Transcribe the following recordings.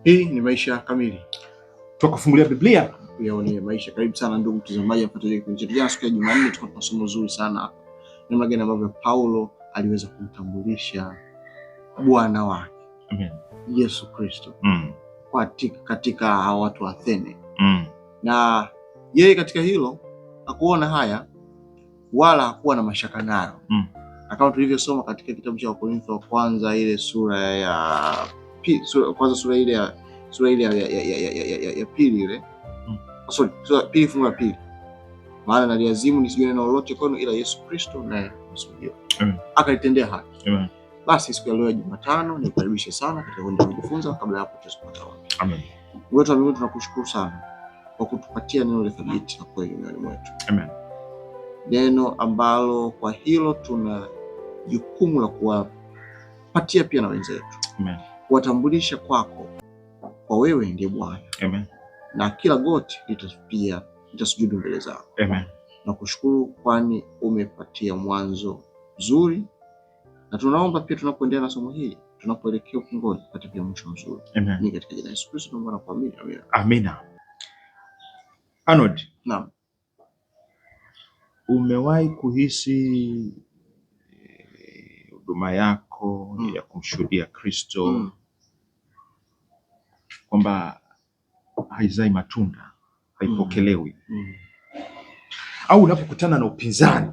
Hii ni Maisha Kamili, tukafungulia Biblia yaone maisha. Karibu sana ndugu mtazamaji, mfuatiliaji kipindi chetu. Jana siku ya Jumanne tulikuwa na somo zuri sana, namna gani ambavyo Paulo aliweza kumtambulisha Bwana wake Yesu Kristo katika watu wa Athene. Na yeye katika hilo hakuona haya wala hakuwa na mashaka nayo. Kama tulivyosoma katika kitabu cha Wakorintho wa kwanza ile sura ile ya pili ile. Sura pili fungu la pili. Maana naliazimu nisijue neno lolote kwenu ila Yesu Kristo naye msulubiwa. Akalitendea haki. Basi siku ya leo ya Jumatano nikukaribishe sana katika kwenda kujifunza. Kabla hapo tutapata wapi. Amen. Wetu wa Mungu, tunakushukuru sana kwa kutupatia neno la thabiti na kweli ndani mwetu. Amen. Neno ambalo kwa hilo tuna jukumu la kuwapatia pia na wenzetu. Amen. Kuwatambulisha kwako kwa wewe ndiye Bwana. Amen. Na kila goti litasujudu mbele zako. Amen. Na kushukuru kwani umepatia mwanzo mzuri, na tunaomba pia tunapoendelea na somo hili, tunapoelekea ukingoni, pia mwisho mzuri. Amen. Ni katika jina la Yesu Kristo tunaomba na kuamini. Amina. Amina. Arnold, naam. Umewahi kuhisi huduma yako ya kumshuhudia Kristo kwamba haizai matunda, haipokelewi? Au unapokutana na upinzani,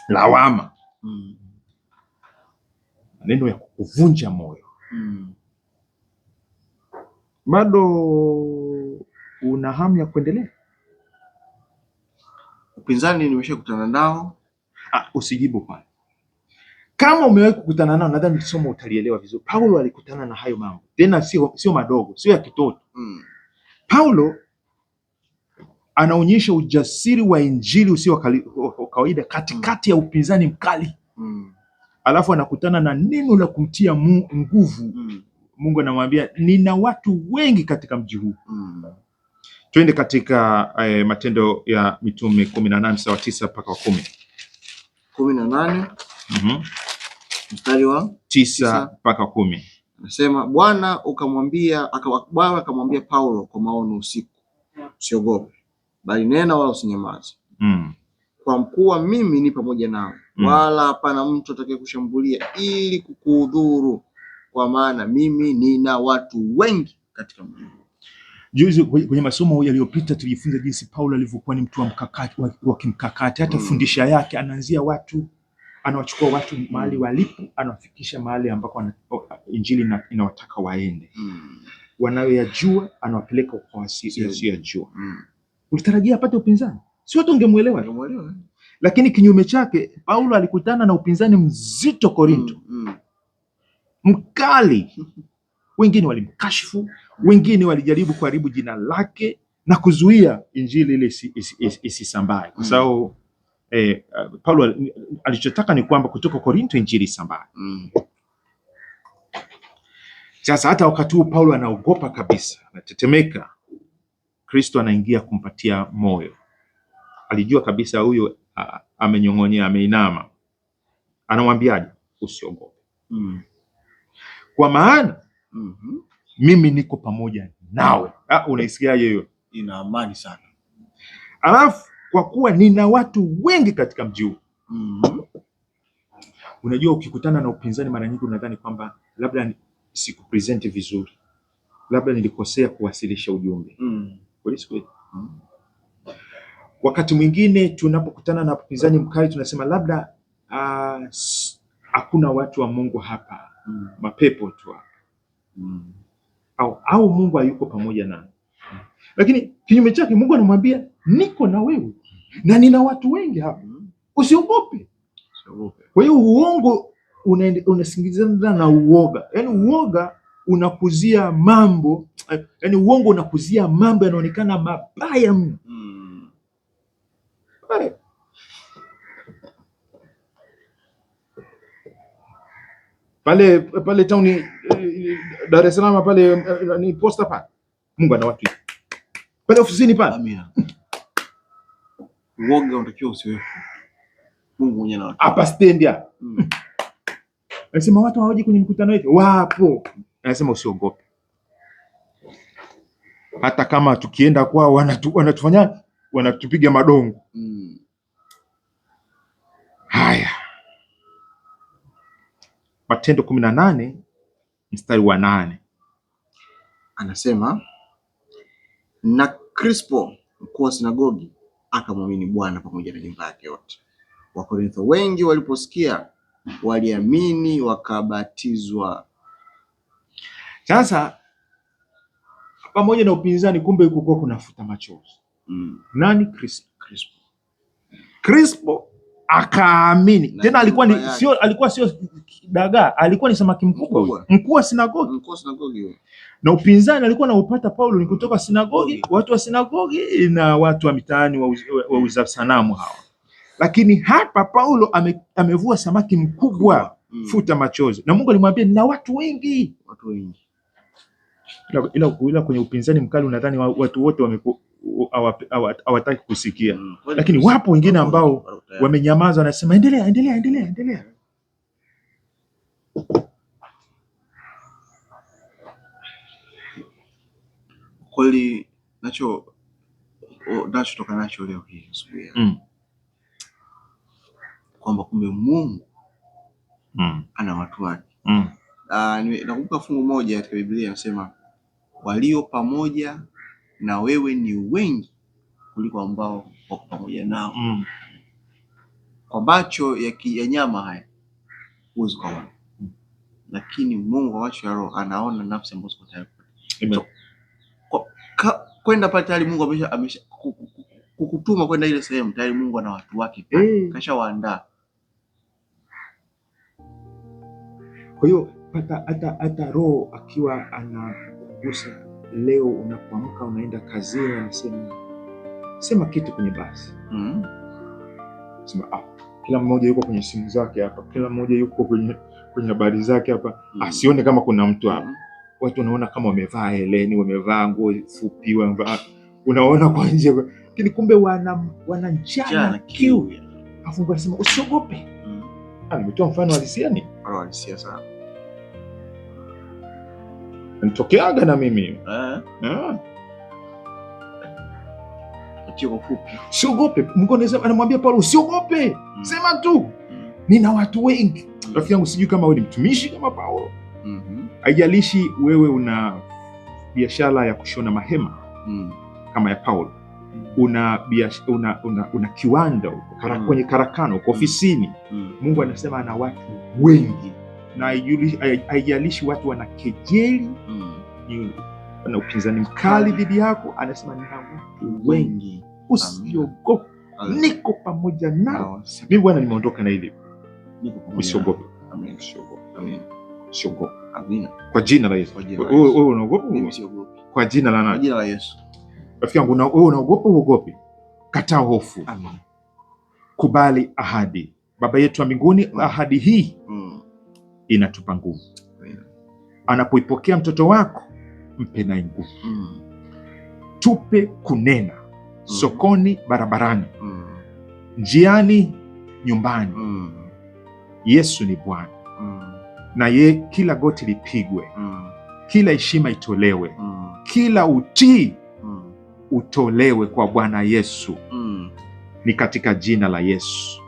lawama, maneno ya kuvunja moyo, bado una hamu ya kuendelea? Upinzani nimeshakutana nao. Usijibu pale. Kama umewahi kukutana nao, nadhani somo utalielewa vizuri. Paulo alikutana na hayo mambo, tena sio madogo, sio ya kitoto. Paulo anaonyesha ujasiri wa Injili usio wa kawaida katikati ya upinzani mkali. Alafu anakutana na neno la kumtia nguvu. Mungu anamwambia, nina watu wengi katika mji huu. Twende katika Matendo ya Mitume 18 mstari wa 9 mpaka 10. 18 mstari wa 9 mpaka 10. Anasema, Bwana akamwambia Paulo kwa maono usiku, usiogope, bali nena wala usinyamaze. Kwa mkuwa mimi ni pamoja nawe, wala hapana mtu atakayekushambulia ili kukuudhuru, kwa maana mimi nina watu wengi katika mji. Juzi kwenye masomo yaliyopita tulijifunza jinsi Paulo alivyokuwa ni mtu wa kimkakati. Hata fundisha yake anaanzia watu, anawachukua watu mahali walipo, anawafikisha mahali ambako Injili inawataka waende. Wanayoyajua anawapeleka kwa wasiyojua. Ulitarajia apate upinzani? Si watu ungemuelewa. Lakini kinyume chake, Paulo alikutana na upinzani mzito Korinto. Mkali. Wengine walimkashifu, wengine walijaribu kuharibu jina lake na kuzuia Injili ile isisambae. Kwa sababu Paulo alichotaka ni kwamba kutoka Korinto Injili isambae. Sasa hata wakati huu Paulo anaogopa kabisa, anatetemeka. Kristo anaingia kumpatia moyo. Alijua kabisa huyo amenyong'onyea, ameinama. Anamwambiaje? Usiogope. Kwa maana mimi niko pamoja nawe. Unaisikiaje hiyo? Ina amani sana. Alafu kwa kuwa nina watu wengi katika mji huu. Unajua, ukikutana na upinzani mara nyingi unadhani kwamba labda sikupresent vizuri, labda nilikosea kuwasilisha ujumbe. Wakati mwingine tunapokutana na upinzani mkali tunasema labda hakuna watu wa Mungu hapa, mapepo tu hapa. Au Mungu hayuko pamoja nami. Lakini kinyume chake Mungu anamwambia, niko na wewe na nina watu wengi hapa, usiogope. Kwa hiyo uongo unasingizana na uoga. Yaani uoga unakuzia mambo, yaani uongo unakuzia mambo yanaonekana mabaya mno. Pale town Dar es Salaam pale ni posta pale. Mungu ana watu. Pale ofisini pale. Amina. Uoga unatakiwa usiwepo. Mungu mwenyewe na watu. Hapa stand ya. Anasema watu hawaji kwenye mkutano wetu. Wapo. anasema usiogope. Hata kama tukienda kwao wanatufanya wanatupiga madongo. Haya, Matendo 18 mstari wa 8 anasema, na Krispo mkuu wa sinagogi akamwamini Bwana pamoja na nyumba yake yote. Wakorintho wengi waliposikia waliamini wakabatizwa. Sasa pamoja na upinzani, kumbe kulikuwa kunafuta machozi. Nani? Krispo akaamini. Tena alikuwa sio dagaa, alikuwa ni samaki mkubwa, mkuu wa sinagogi. Na upinzani alikuwa anaupata Paulo ni kutoka sinagogi, watu wa sinagogi na watu wa mitaani wauza sanamu hawa. Lakini hapa Paulo amevua samaki mkubwa, futa machozi. Na Mungu alimwambia na watu wengi. Ila kwenye upinzani mkali unadhani watu wote hawataki kusikia. Lakini wapo wengine ambao wamenyamaza, wanasema endelea. Kweli nacho toka nacho leo hii asubuhi kwamba kumbe Mungu ana watu wake. Nakumbuka fungu moja katika Biblia inasema, walio pamoja na wewe ni wengi kuliko ambao wako pamoja nao. Kwa macho ya nyama haya huwezi kuona, lakini Mungu kwa macho ya roho anaona nafsi ambazo ziko tayari kwenda pale. Tayari Mungu amesha kukutuma kwenda ile sehemu, tayari Mungu ana watu wake kasha waandaa. Kwa hiyo hata roho akiwa anakugusa leo, unapoamka unaenda kazini, anasema sema kitu kwenye basi. Sema kila mmoja yuko kwenye simu zake hapa, kila mmoja yuko kwenye habari zake hapa, asione kama kuna mtu hapa. Watu wanaona kama wamevaa heleni, wamevaa nguo fupi, unaona kwa nje, lakini kumbe wana njaa na kiu. Afu anasema usiogope. Nimetoa mfano halisia sana. Nitokeaga na mimi. Usiogope. Mungu anamwambia Paulo usiogope. Sema tu. Nina watu wengi. Rafiki yangu, sijui kama wewe ni mtumishi kama Paulo. Haijalishi wewe una biashara ya kushona mahema kama ya Paulo. Una kiwanda kwenye karakana, uko ofisini. Mungu anasema ana watu wengi, na haijalishi watu wana kejeli, wana upinzani mkali dhidi yako, anasema nina watu wengi, usiogope, niko pamoja nao. Mimi Bwana nimeondoka na ile, usiogope. Amen. Usiogope. Amina. Kwa jina la Yesu. Wewe unaogopa? Mimi siogopi. Kwa jina la nani? Kwa jina la Yesu. Rafiki yangu, wewe unaogopa? Uogope. Kataa hofu. Amen. Kubali ahadi. Baba yetu wa mbinguni, ahadi hii inatupa nguvu. Anapoipokea mtoto wako, mpe naye nguvu. Tupe kunena sokoni, barabarani, njiani, nyumbani. Yesu ni Bwana. Na kila goti lipigwe, kila heshima itolewe, kila utii utolewe kwa Bwana Yesu. Ni katika jina la Yesu.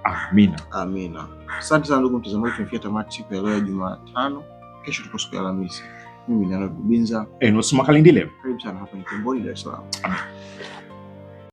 Amina. Amina. Asante sana ndugu mtazamaji, tumefikia tamati siku ya leo Jumatano. Kesho tuko siku ya Alhamisi. Mimi ni Arnold Rubinza. Enos Makalindile. Karibu sana hapa Kigamboni, Dar es Salaam.